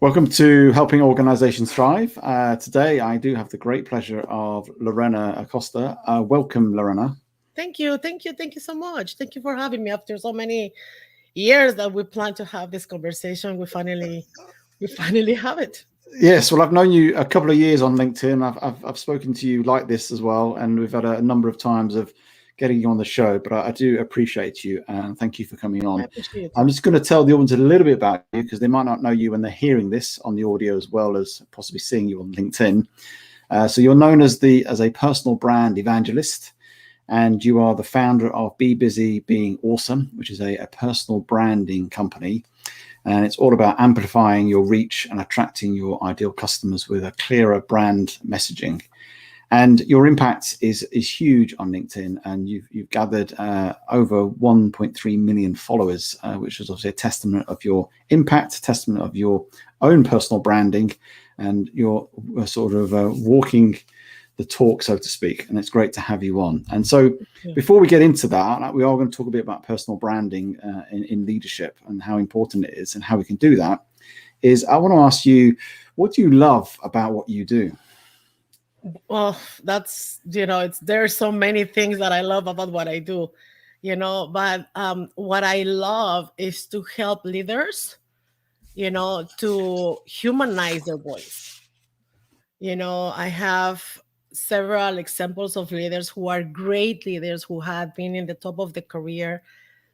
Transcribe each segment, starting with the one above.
Welcome to Helping Organizations Thrive. Today, I do have the great pleasure of Lorena Acosta. Welcome, Lorena. Thank you so much. Thank you for having me. After so many years that we plan to have this conversation, we finally have it. Yes, well, I've known you a couple of years on LinkedIn. I've spoken to you like this as well, and we've had a number of times of getting you on the show. But I do appreciate you, and thank you for coming I on. appreciate it. I'm just going to tell the audience a little bit about you because they might not know you when they're hearing this on the audio as well as possibly seeing you on LinkedIn. So you're known as a personal brand evangelist, and you are the founder of Be Busy Being Awesome, which is a personal branding company. And it's all about amplifying your reach and attracting your ideal customers with a clearer brand messaging. And your impact is huge on LinkedIn, and you've gathered over 1.3 million followers, which is obviously a testament of your impact, a testament of your own personal branding, and you're sort of walking the talk, so to speak. And it's great to have you on. And so before we get into that, we are going to talk a bit about personal branding in leadership and how important it is and how we can do that. I want to ask you, what do you love about what you do? Well, there are so many things that I love about what I do, but what I love is to help leaders, to humanize their voice. I have several examples of leaders who are great leaders who have been in the top of the career.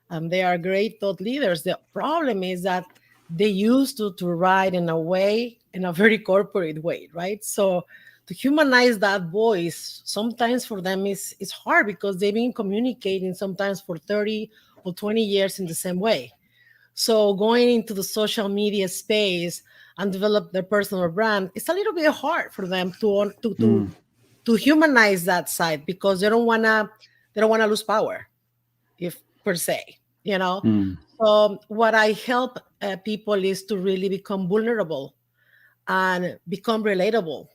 They are great thought leaders. The problem is that they used to write in a very corporate way, right? So to humanize that voice, sometimes for them is hard because they've been communicating sometimes for 30 or 20 years in the same way. So going into the social media space and develop their personal brand, it's a little bit hard for them to humanize that side because they don't wanna lose power, if per se, So what I help people is to really become vulnerable and become relatable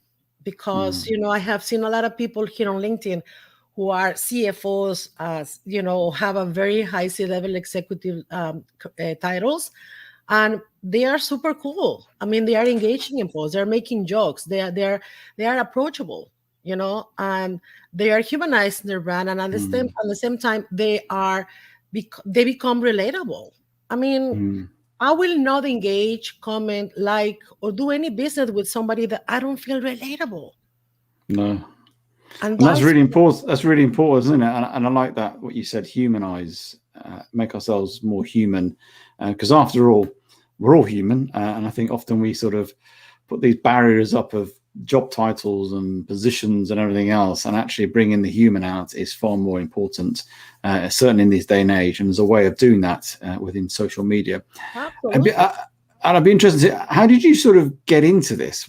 because I have seen a lot of people here on LinkedIn who are CFOs, have a very high C-level executive titles, and they are super cool. I mean, they are engaging in posts, they're making jokes, they are approachable, and they are humanizing their brand, and at the same time, they become relatable. I mean, I will not engage, comment, like, or do any business with somebody that I don't feel relatable. No. And that's really important. That's really important, isn't it? And I like that, what you said, humanize, make ourselves more human. Because after all, we're all human. And I think often we sort of put these barriers up of job titles and positions and everything else. And actually bringing the human out is far more important, certainly in this day and age. And there's a way of doing that within social media. Absolutely. And I'd be interested, how did you sort of get into this?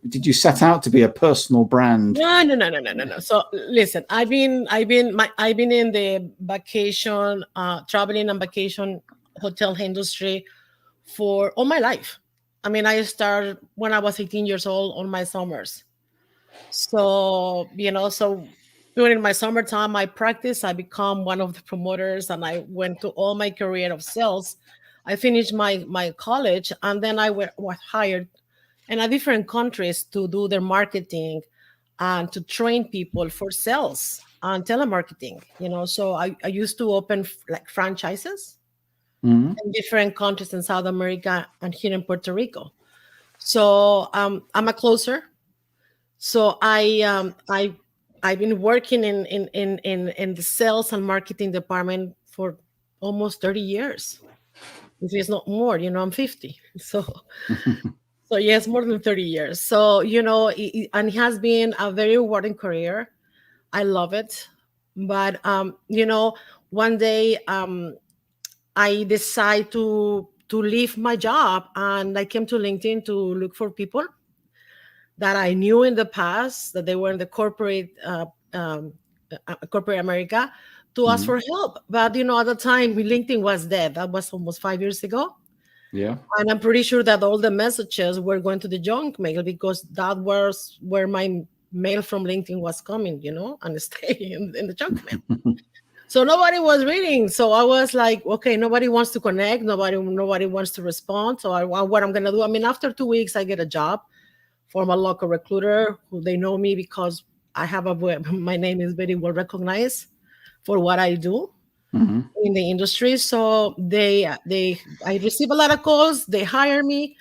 Did you set out to be a personal brand? No. So listen, I've been in the vacation, traveling and vacation hotel industry for all my life. I mean, I started when I was 18 years old on my summers. So, during my summertime, I practiced, I become one of the promoters, and I went to all my career of sales. I finished my college, and then I was hired in a different countries to do their marketing and to train people for sales and telemarketing. So I used to open like franchises in different countries in South America and here in Puerto Rico. So I'm a closer. So I've been working in the sales and marketing department for almost 30 years. If it's not more, I'm 50. So yes, more than 30 years. So, and it has been a very rewarding career. I love it. But, one day I decided to leave my job, and I came to LinkedIn to look for people that I knew in the past that they were in the corporate America to ask for help. But, at the time, LinkedIn was dead. That was almost 5 years ago. Yeah. And I'm pretty sure that all the messages were going to the junk mail because that was where my mail from LinkedIn was coming, and staying in the junk mail. So nobody was reading. So I was like, okay, nobody wants to connect. Nobody wants to respond. So what I'm gonna do? I mean, after 2 weeks, I get a job from a local recruiter who they know me because I have a my name is very well recognized for what I do Hmm. in the industry. So I receive a lot of calls. They hire me,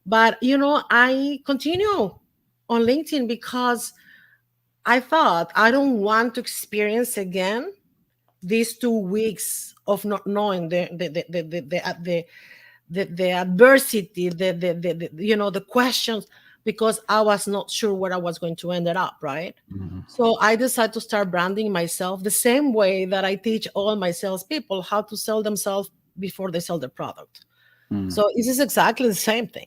but I continue on LinkedIn because I thought I don't want to experience again these 2 weeks of not knowing the adversity, the questions, because I was not sure where I was going to end it up, right? Hmm. So I decided to start branding myself the same way that I teach all my salespeople how to sell themselves before they sell their product. Mm. So this is exactly the same thing,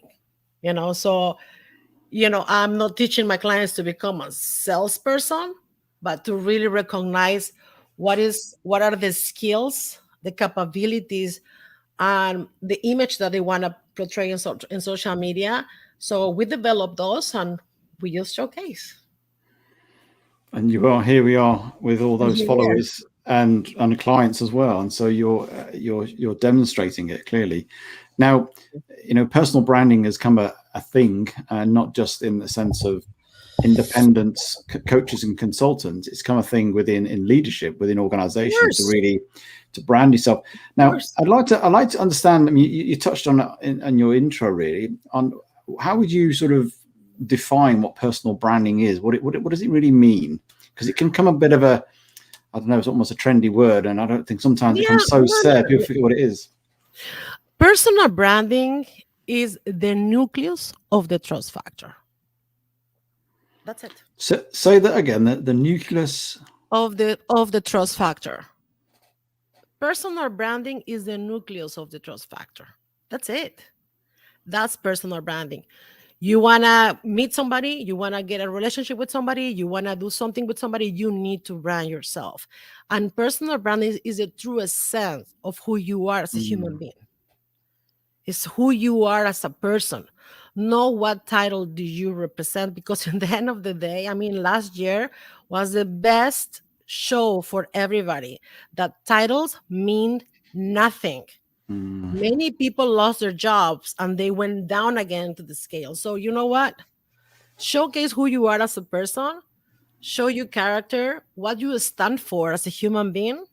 So I'm not teaching my clients to become a salesperson, but to really recognize what are the skills, the capabilities, and the image that they want to portray in social media. So we develop those and we just showcase. And you are here. We are with all And those here we are. followers and clients as well. And so you're demonstrating it clearly. Now, personal branding has come a thing, not just in the sense of independence coaches and consultants. It's come a thing in leadership within organizations to Of really to brand yourself. Now, course. I'd like to understand. I mean, you touched on it in your intro, really, on how would you sort of define what personal branding is? What does it really mean? Because it can come a bit of a, I don't know, it's almost a trendy word, and I don't think sometimes it Yeah, becomes so no, no, sad people no. forget what it is. Personal branding is the nucleus of the trust factor. That's it. So, say that again. The nucleus. Of the trust factor. Personal branding is the nucleus of the trust factor. That's it. That's personal branding. You want to meet somebody, you want to get a relationship with somebody, you want to do something with somebody, you need to brand yourself. And personal branding is a true sense of who you are as a human Mm, being. It's who you are as a person. Know what title do you represent, because in the end of the day, I mean, last year was the best show for everybody. That titles mean nothing. mm. Many people lost their jobs and they went down again to the scale. So you know what? Showcase who you are as a person, show your character, what you stand for as a human being,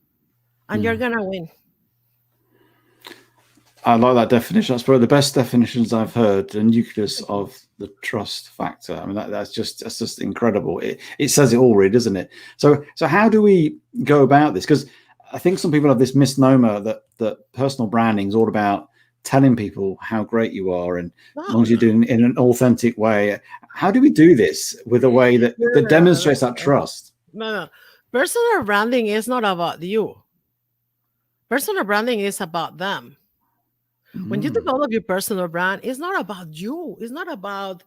and you're Mm. gonna win. I like that definition. That's probably the best definitions I've heard. The nucleus of the trust factor. I mean, that's just incredible. It says it all, really, doesn't it? So how do we go about this? Because I think some people have this misnomer that personal branding is all about telling people how great you are, and as long No, as you're no, doing it in an authentic way. How do we do this with a way that no, that no, no, demonstrates that no, trust? no, no. Personal branding is not about you. Personal branding is about them. When you Mm, develop your personal brand, it's not about you. It's not about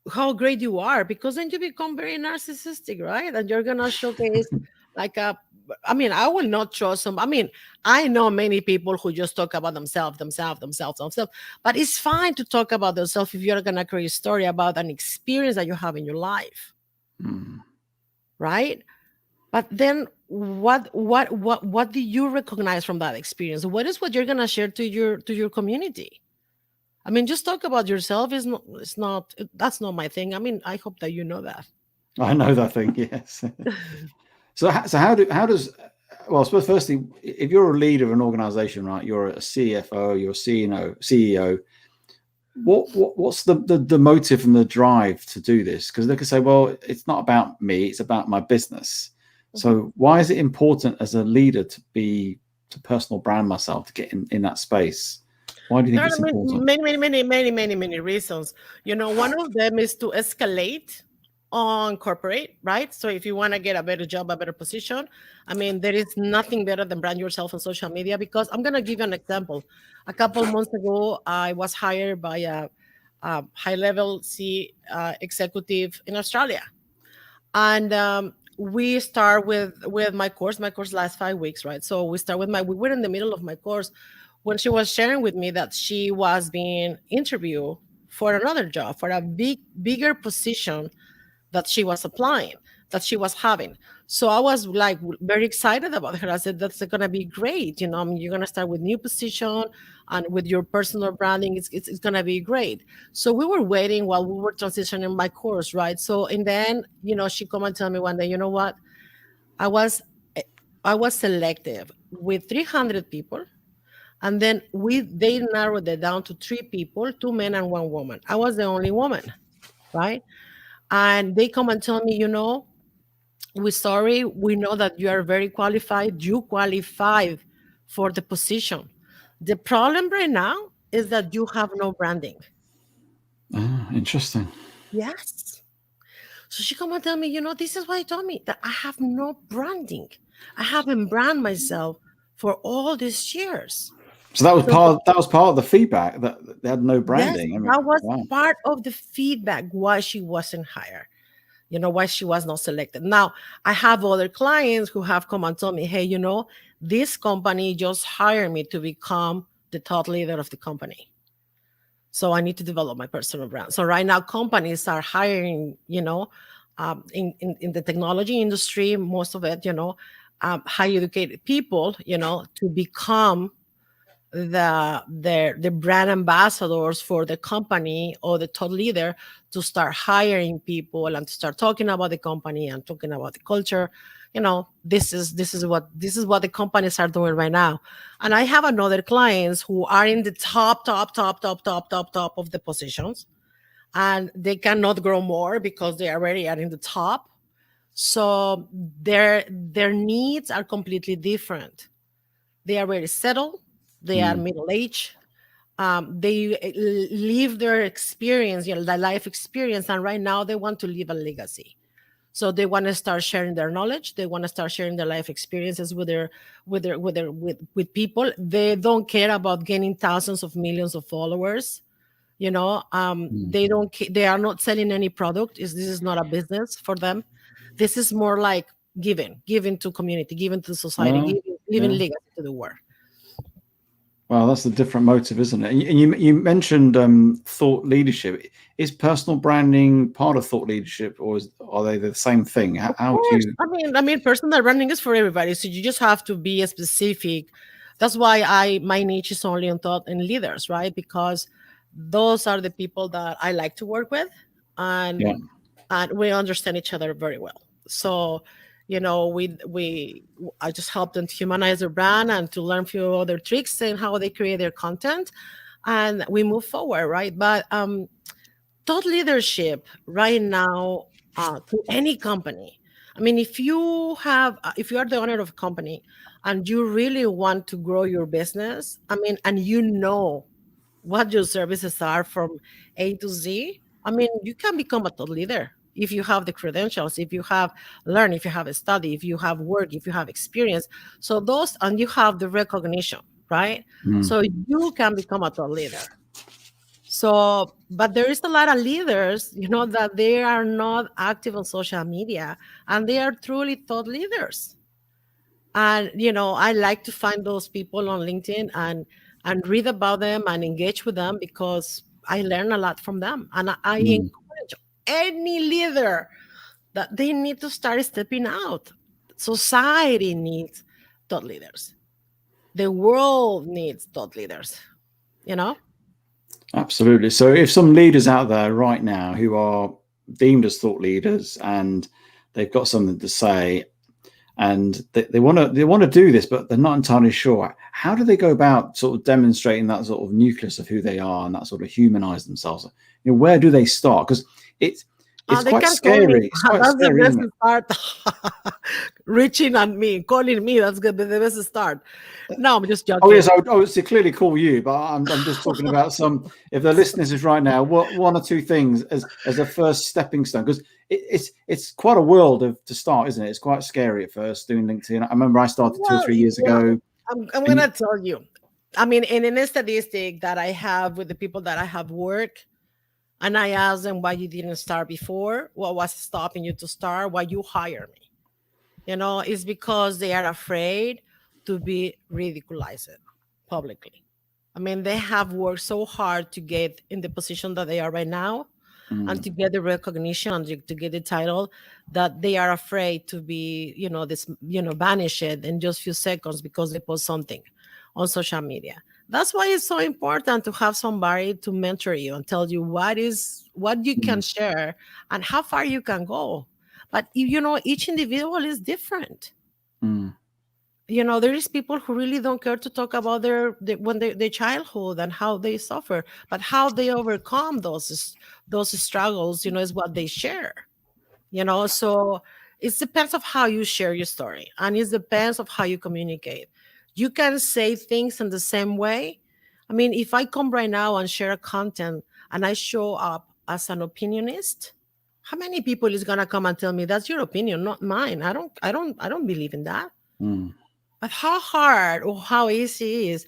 how great you are, because then you become very narcissistic, right? And you're gonna showcase like a I mean, I will not trust some. I mean, I know many people who just talk about themselves. But it's fine to talk about themselves if you're gonna create a story about an experience that you have in your life, mm. right? But then what do you recognize from that experience? What is what you're gonna share to your community? I mean, just talk about yourself is not it's not that's not my thing. I mean, I hope that you know that. I know that thing. Yes. So how does well, I suppose firstly, if you're a leader of an organization, right, you're a CFO, you're a CEO, what's the motive and the drive to do this? Because they could say, well, it's not about me, it's about my business. Mhm. So why is it important as a leader to personal brand myself, to get in that space? Why do you There think are it's important? many reasons. One of them is to escalate on corporate, right? So if you want to get a better job, a better position, I mean, there is nothing better than brand yourself on social media. Because I'm gonna give you an example. A couple months ago, I was hired by a high-level executive in Australia, and we start with my course. My course lasts 5 weeks, right? So we were in the middle of my course when she was sharing with me that she was being interviewed for another job, for a bigger position that she was applying, that she was having. So I was like very excited about her. I said, that's going to be great. I mean, you're going to start with new position and with your personal branding. It's going to be great. So we were waiting while we were transitioning my course, right? So, and then, she come and tell me one day, you know what? I was, eh, I was selective with 300 people. And then they narrowed it down to 3 people, 2 men and 1 woman. I was the only woman, right? And they come and tell me, we're sorry. We know that you are very qualified. You qualified for the position. The problem right now is that you have no branding. Interesting. Yes. So she come and tell me, this is why he told me that I have no branding. I haven't brand myself for all these years. So that was So part of the feedback that they had no yes, branding. I mean, that was wow. part of the feedback why she wasn't hired. Why she was not selected. Now, I have other clients who have come and told me, hey, this company just hired me to become the thought leader of the company. So I need to develop my personal brand. So right now, companies are hiring, in the technology industry, most of it, high educated people, to become the brand ambassadors for the company or the thought leader, to start hiring people and to start talking about the company and talking about the culture. This is what the companies are doing right now. And I have another clients who are in the top of the positions, and they cannot grow more because they already are in the top. So their needs are completely different. They are very settled. They are middle aged. They live their experience, their life experience, and right now they want to leave a legacy. So they want to start sharing their knowledge. They want to start sharing their life experiences with people. They don't care about gaining thousands of millions of followers. They don't. They are not selling any product. This is not a business for them. This is more like giving to community, giving to society, giving Yeah. legacy to the world. Well, that's a different motive, isn't it? And you mentioned thought leadership. Is personal branding part of thought leadership, or are they the same thing? Of How do course. you? I mean, personal branding is for everybody. So you just have to be specific. That's why my niche is only on thought and leaders, right? Because those are the people that I like to work with, Yeah. and we understand each other very well. So, I just help them to humanize their brand and to learn a few other tricks and how they create their content, and we move forward, right? But thought leadership right now, to any company. I mean, if you are the owner of a company and you really want to grow your business, I mean, and what your services are from A to Z, I mean, you can become a thought leader if you have the credentials, if you have learned, if you have a study, if you have work, if you have experience. So and you have the recognition, right? So you can become a thought leader. So, but there is a lot of leaders, that they are not active on social media, and they are truly thought leaders. And, I like to find those people on LinkedIn and read about them and engage with them, because I learn a lot from them. And I encourage any leader that they need to start stepping out. Society needs thought leaders. The world needs thought leaders, you know? Absolutely. So, if some leaders out there right now who are deemed as thought leaders and they've got something to say, and they want to do this, but they're not entirely sure, how do they go about sort of demonstrating that sort of nucleus of who they are and that sort of humanize themselves? Where do they start? Because it's They quite can call me. scary. It's quite That's the scary, best isn't it? start. Reaching at me, calling me. That's good. The best start. No, I'm just Oh yes, joking. I would obviously clearly call you, but I'm just talking about some. If the listeners is right now, what one or two things as a first stepping stone, because it's quite a world to start, isn't it? It's quite scary at first doing LinkedIn. I remember I started 2 or Well, 3 years ago. I'm And gonna tell you. I mean, in a statistic that I have with the people that I have worked, and I ask them why you didn't start before, what was stopping you to start, why you hire me. It's because they are afraid to be ridiculized publicly. I mean, they have worked so hard to get in the position that they are right now. and to get the recognition and to get the title, that they are afraid to be, banished in just few seconds because they post something on social media. That's why it's so important to have somebody to mentor you and tell you what you can share and how far you can go. But each individual is different. There is people who really don't care to talk about their childhood and how they suffer, but how they overcome those struggles, is what they share. So it depends of how you share your story, and it depends of how you communicate. You can say things in the same way. I mean, if I come right now and share content and I show up as an opinionist, how many people is gonna come and tell me that's your opinion, not mine? I don't believe in that. But how hard or how easy it is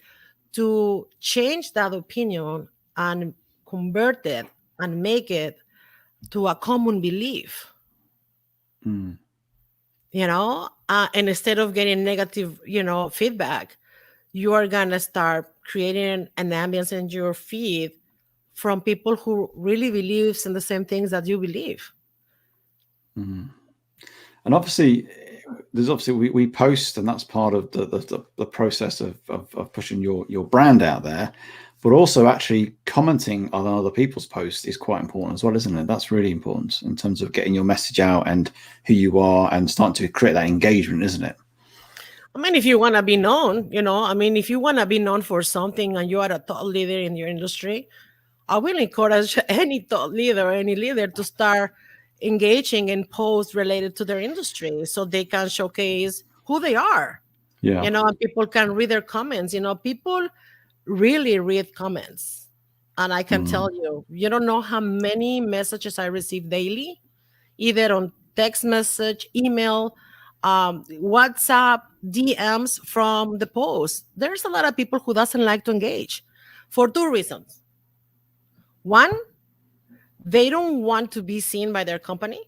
to change that opinion and convert it and make it to a common belief. And instead of getting negative, feedback, you are going to start creating an ambience in your feed from people who really believes in the same things that you believe. And obviously, we post, and that's part of the process of pushing your brand out there. But also actually commenting on other people's posts is quite important as well, isn't it? That's really important in terms of getting your message out and who you are and starting to create that engagement, isn't it? I mean, if you want to be known, if you want to be known for something and you are a thought leader in your industry, I will encourage any thought leader, any leader to start engaging in posts related to their industry so they can showcase who they are. Yeah. And people can read their comments. People really read comments. And I can tell you don't know how many messages I receive daily, either on text message, email, WhatsApp, DMs from the post. There's a lot of people who doesn't like to engage for two reasons. One, they don't want to be seen by their company,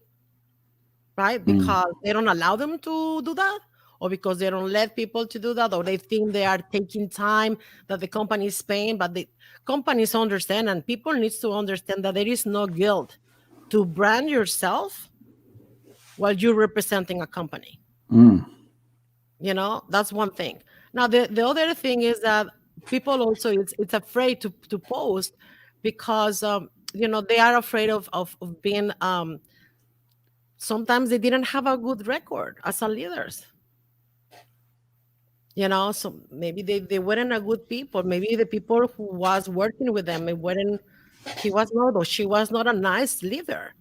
right? Because they don't allow them to do that, or because they don't let people to do that, or they think they are taking time that the company is paying. But the companies understand, and people needs to understand that there is no guilt to brand yourself while you're representing a company. That's one thing. Now, the other thing is that people also it's afraid to post because they are afraid of being sometimes they didn't have a good record as a leaders. So maybe they weren't a good people. Maybe the people who was working with them, he was not, or she was not a nice leader.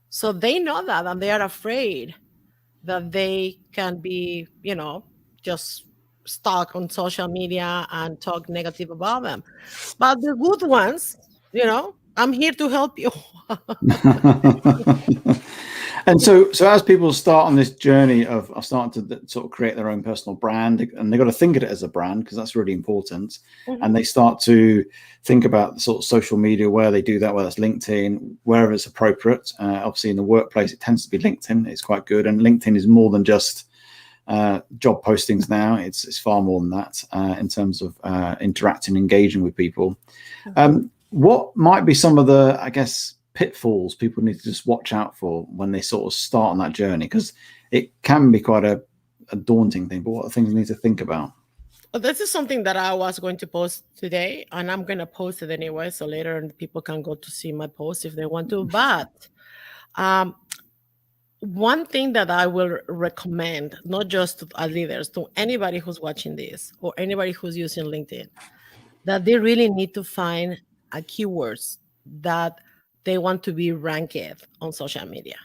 So they know that, and they are afraid that they can be, just stuck on social media and talk negative about them. But the good ones, I'm here to help you. And so as people start on this journey of starting to sort of create their own personal brand, and they've got to think of it as a brand because that's really important. And they start to think about the sort of social media where they do that, whether it's LinkedIn, wherever it's appropriate. Obviously, in the workplace, it tends to be LinkedIn. It's quite good, and LinkedIn is more than just job postings now. It's far more than that in terms of interacting, engaging with people. What might be some of the, I guess, pitfalls people need to just watch out for when they sort of start on that journey? Because it can be quite a daunting thing, but what are things you need to think about? Well, this is something that I was going to post today, and I'm going to post it anyway, so later people can go to see my post if they want to. But one thing that I will recommend, not just to leaders, to anybody who's watching this or anybody who's using LinkedIn, that they really need to find keywords that they want to be ranked on social media.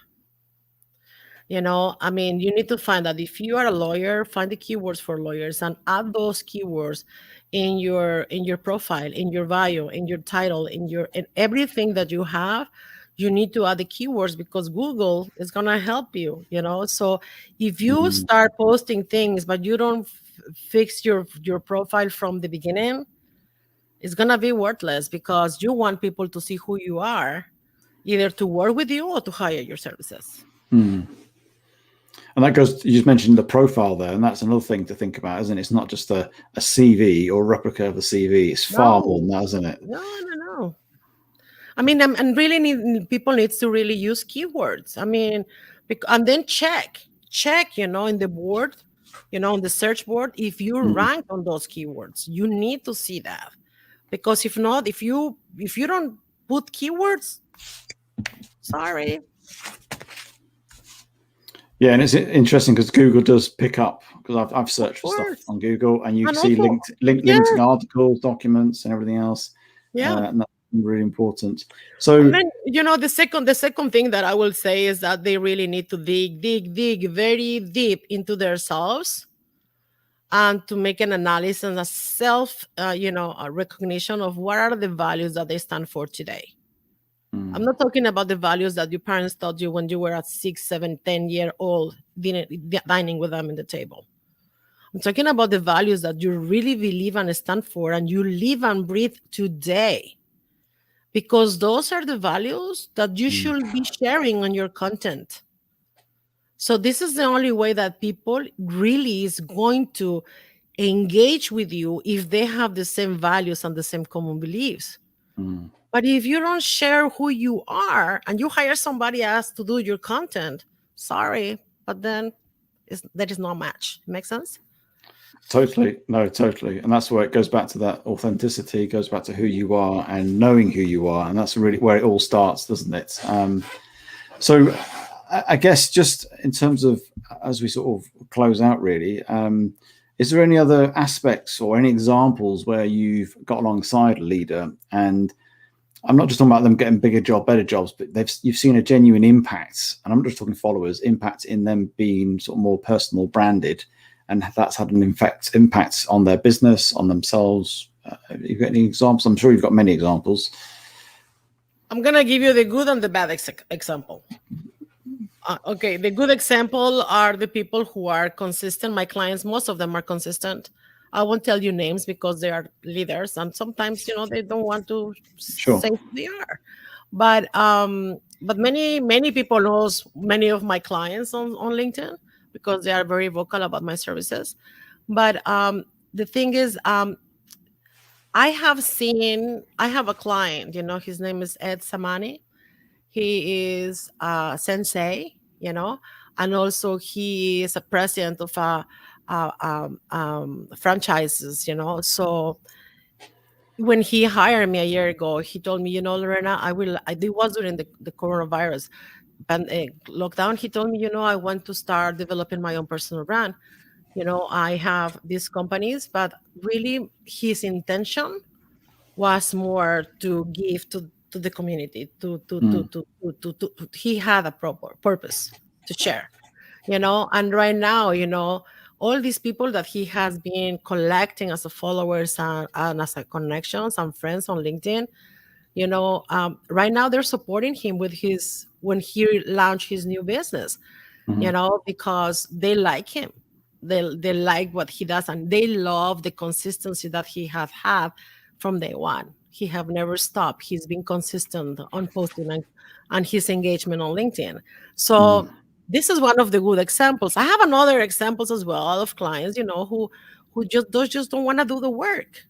You need to find that if you are a lawyer, find the keywords for lawyers and add those keywords in your profile, in your bio, in your title, in everything that you have. You need to add the keywords because Google is going to help you, So if you start posting things, but you don't fix your profile from the beginning, it's going to be worthless because you want people to see who you are, either to work with you or to hire your services. And that goes, you just mentioned the profile there, and that's another thing to think about, isn't it? It's not just a CV or replica of a CV. It's far more than that, isn't it? No. I mean, and really people needs to really use keywords. I mean, and then check, in the board, on the search board, if you rank on those keywords. You need to see that, because if not, if you don't put keywords, sorry. Yeah, and it's interesting because Google does pick up, because I've searched for stuff on Google, and you can see also, linking articles, documents, and everything else. Yeah, and that's really important. So, and then the second thing that I will say is that they really need to dig very deep into themselves, and to make an analysis and a self, a recognition of what are the values that they stand for today. I'm not talking about the values that your parents taught you when you were at 6, 7, 10-year-old dining with them in the table. I'm talking about the values that you really believe and stand for, and you live and breathe today. Because those are the values that you should be sharing on your content. So this is the only way that people really is going to engage with you, if they have the same values and the same common beliefs. But if you don't share who you are, and you hire somebody else to do your content, sorry, but then that is not a match. Make sense? totally. And that's where it goes back to that authenticity, it goes back to who you are and knowing who you are. And that's really where it all starts, doesn't it? So I guess, just in terms of, as we sort of close out, really, is there any other aspects or any examples where you've got alongside a leader, and I'm not just talking about them getting better jobs, but you've seen a genuine impact, and I'm not just talking followers, impact in them being sort of more personal branded, and that's had an impact on their business, on themselves? You've got any examples? I'm sure you've got many examples. I'm going to give you the good and the bad example. Okay, the good example are the people who are consistent. My clients, most of them are consistent. I won't tell you names because they are leaders, and sometimes they don't want to say who they are. But many people knows many of my clients on LinkedIn, because they are very vocal about my services. But the thing is, I have a client. His name is Ed Samani. He is a sensei, and also he is a president of franchises, So when he hired me a year ago, he told me, Lorena, it was during the coronavirus lockdown. He told me, I want to start developing my own personal brand. I have these companies, but really his intention was more to give to the community, he had a proper purpose to share, and right now, all these people that he has been collecting as a followers and as a connections and friends on LinkedIn, right now they're supporting him with when he launched his new business, because they like him. They like what he does, and they love the consistency that he has had from day one. He have never stopped. He's been consistent on posting and his engagement on LinkedIn. So this is one of the good examples. I have another examples as well of clients, who just don't want to do the work.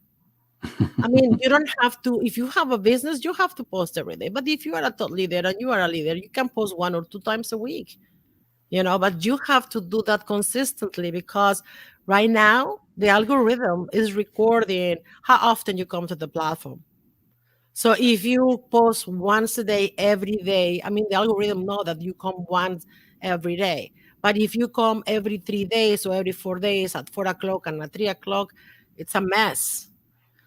I mean, you don't have to. If you have a business, you have to post every day. But if you are a thought leader and you are a leader, you can post 1 or 2 times a week. But you have to do that consistently, because right now the algorithm is recording how often you come to the platform. So if you post once a day, every day, I mean, the algorithm know that you come once every day. But if you come every 3 days or every 4 days at 4 o'clock and at 3 o'clock, it's a mess.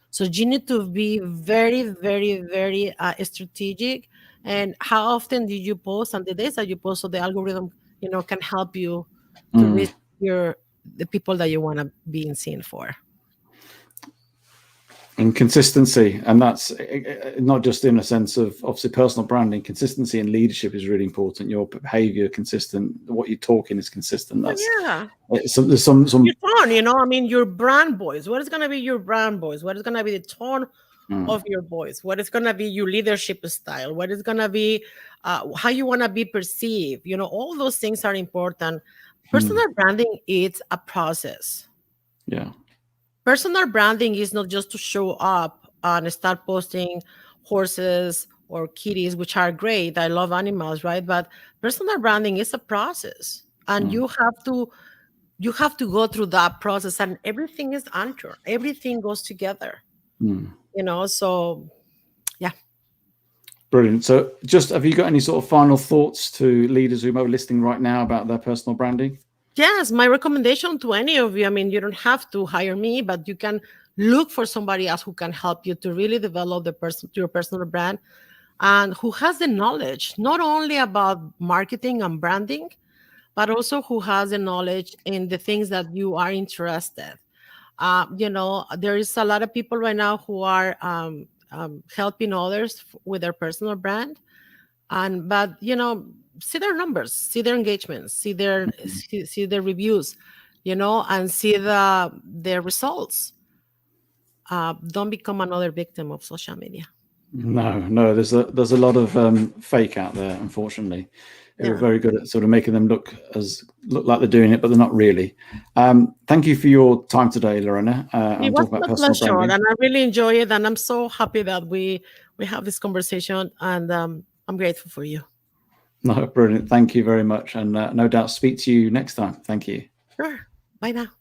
So you need to be very, very, very strategic. And how often did you post, and the days that you post, so the algorithm, can help you to reach the people that you want to be seen for. And consistency, and that's not just in a sense of obviously personal branding. Consistency in leadership is really important. Your behavior consistent, what you're talking is consistent. That's there's some your tone, I mean, your brand voice. What is going to be your brand voice? What is going to be the tone of your voice? What is going to be your leadership style? What is going to be how you want to be perceived? All those things are important. Personal branding is a process. Yeah. Personal branding is not just to show up and start posting horses or kitties, which are great. I love animals, right? But personal branding is a process, and you have to go through that process, and everything is anchored. Everything goes together. So yeah. Brilliant. So just, have you got any sort of final thoughts to leaders who are listening right now about their personal branding? Yes, my recommendation to any of you, I mean, you don't have to hire me, but you can look for somebody else who can help you to really develop your personal brand, and who has the knowledge, not only about marketing and branding, but also who has the knowledge in the things that you are interested. There is a lot of people right now who are helping others with their personal brand, but see their numbers, see their engagements, see their reviews, and see their results. Don't become another victim of social media. No, there's a lot of fake out there, unfortunately. Who are very good at sort of making them look like they're doing it, but they're not really. Thank you for your time today, Lorena. It was a pleasure, and I really enjoy it, and I'm so happy that we have this conversation, and I'm grateful for you. No, brilliant. Thank you very much, and no doubt speak to you next time. Thank you. Sure. Bye now.